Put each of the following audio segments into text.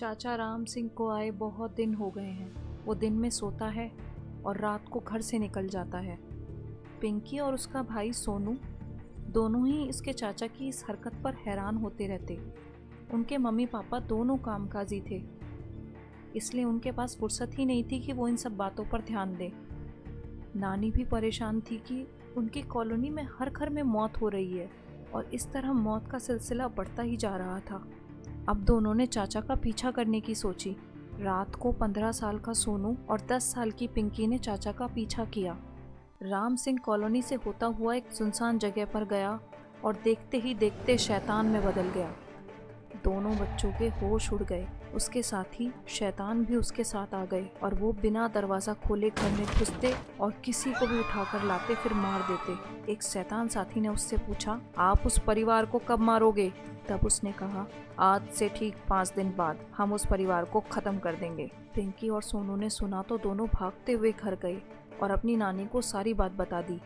चाचा राम सिंह को आए बहुत दिन हो गए हैं। वो दिन में सोता है और रात को घर से निकल जाता है। पिंकी और उसका भाई सोनू दोनों ही इसके चाचा की इस हरकत पर हैरान होते रहते। उनके मम्मी पापा दोनों कामकाजी थे, इसलिए उनके पास फुर्सत ही नहीं थी कि वो इन सब बातों पर ध्यान दें। नानी भी परेशान थी कि उनकी कॉलोनी में हर घर में मौत हो रही है और इस तरह मौत का सिलसिला बढ़ता ही जा रहा था। अब दोनों ने चाचा का पीछा करने की सोची। रात को 15 साल का सोनू और 10 साल की पिंकी ने चाचा का पीछा किया। राम सिंह कॉलोनी से होता हुआ एक सुनसान जगह पर गया और देखते ही देखते शैतान में बदल गया। दोनों बच्चों के होश उड़ गए। उसके साथ ही शैतान भी उसके साथ आ गए और वो बिना दरवाज़ा खोले घर में घुसते और किसी को भी उठाकर लाते फिर मार देते। एक शैतान साथी ने उससे पूछा, आप उस परिवार को कब मारोगे? तब उसने कहा, आज से ठीक 5 दिन बाद हम उस परिवार को ख़त्म कर देंगे। पिंकी और सोनू ने सुना तो दोनों भागते हुए घर गए और अपनी नानी को सारी बात बता दी।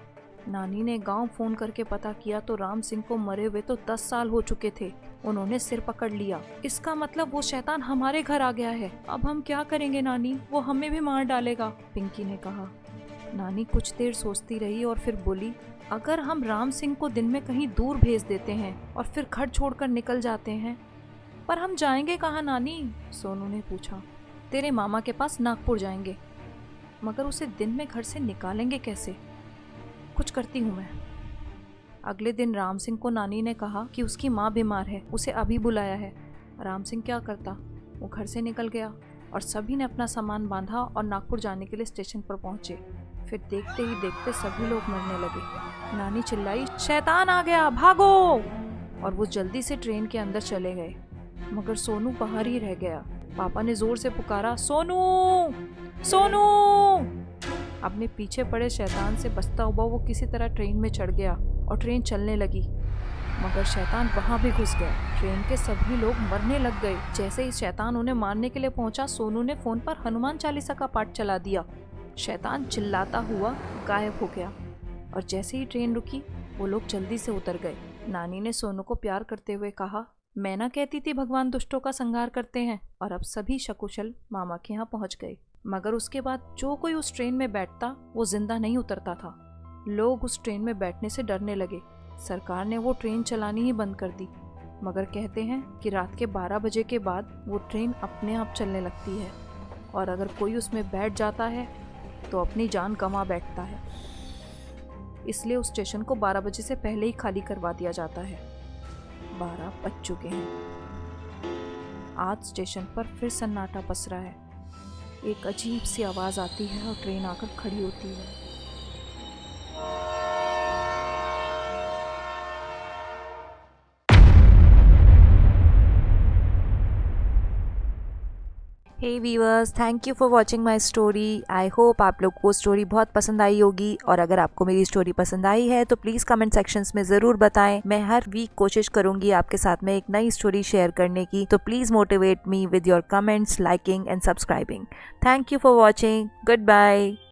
नानी ने गांव फ़ोन करके पता किया तो राम सिंह को मरे हुए तो 10 साल हो चुके थे। उन्होंने सिर पकड़ लिया। इसका मतलब वो शैतान हमारे घर आ गया है। अब हम क्या करेंगे नानी? वो हमें भी मार डालेगा, पिंकी ने कहा। नानी कुछ देर सोचती रही और फिर बोली, अगर हम राम सिंह को दिन में कहीं दूर भेज देते हैं और फिर घर छोड़कर निकल जाते हैं। पर हम जाएंगे कहाँ नानी? सोनू ने पूछा। तेरे मामा के पास नागपुर जाएंगे। मगर उसे दिन में घर से निकालेंगे कैसे? कुछ करती हूँ मैं। अगले दिन राम सिंह को नानी ने कहा कि उसकी माँ बीमार है, उसे अभी बुलाया है। राम सिंह क्या करता, वो घर से निकल गया और सभी ने अपना सामान बांधा और नागपुर जाने के लिए स्टेशन पर पहुंचे। फिर देखते ही देखते सभी लोग मरने लगे। नानी चिल्लाई, शैतान आ गया, भागो! और वो जल्दी से ट्रेन के अंदर चले गए। मगर सोनू बाहर ही रह गया। पापा ने जोर से पुकारा, सोनू, सोनू! अपने पीछे पड़े शैतान से बचता हुआ वो किसी तरह ट्रेन में चढ़ गया और ट्रेन चलने लगी। मगर शैतान वहां भी घुस गया। ट्रेन के सभी लोग मरने लग गए। जैसे ही शैतान उन्हें मारने के लिए पहुंचा, सोनू ने फोन पर हनुमान चालीसा का पाठ चला दिया। शैतान चिल्लाता हुआ गायब हो गया और जैसे ही ट्रेन रुकी वो लोग जल्दी से उतर गए। नानी ने सोनू को प्यार करते हुए कहा, मैं ना कहती थी भगवान दुष्टों का संहार करते हैं। और अब सभी सकुशल मामा के यहाँ पहुंच गए। मगर उसके बाद जो कोई उस ट्रेन में बैठता वो जिंदा नहीं उतरता था। लोग उस ट्रेन में बैठने से डरने लगे। सरकार ने वो ट्रेन चलानी ही बंद कर दी। मगर कहते हैं कि रात के 12 बजे के बाद वो ट्रेन अपने आप चलने लगती है और अगर कोई उसमें बैठ जाता है तो अपनी जान गंवा बैठता है। इसलिए उस स्टेशन को 12 बजे से पहले ही खाली करवा दिया जाता है। 12 बज चुके हैं। आज स्टेशन पर फिर सन्नाटा पसरा है। एक अजीब सी आवाज़ आती है और ट्रेन आकर खड़ी होती है। Hey viewers, thank you for watching my story. I hope आप लोग को स्टोरी बहुत पसंद आई होगी और अगर आपको मेरी स्टोरी पसंद आई है तो प्लीज़ कमेंट सेक्शंस में ज़रूर बताएं। मैं हर वीक कोशिश करूंगी आपके साथ में एक नई स्टोरी शेयर करने की। तो please motivate me with your comments, liking and subscribing. Thank you for watching. Good bye.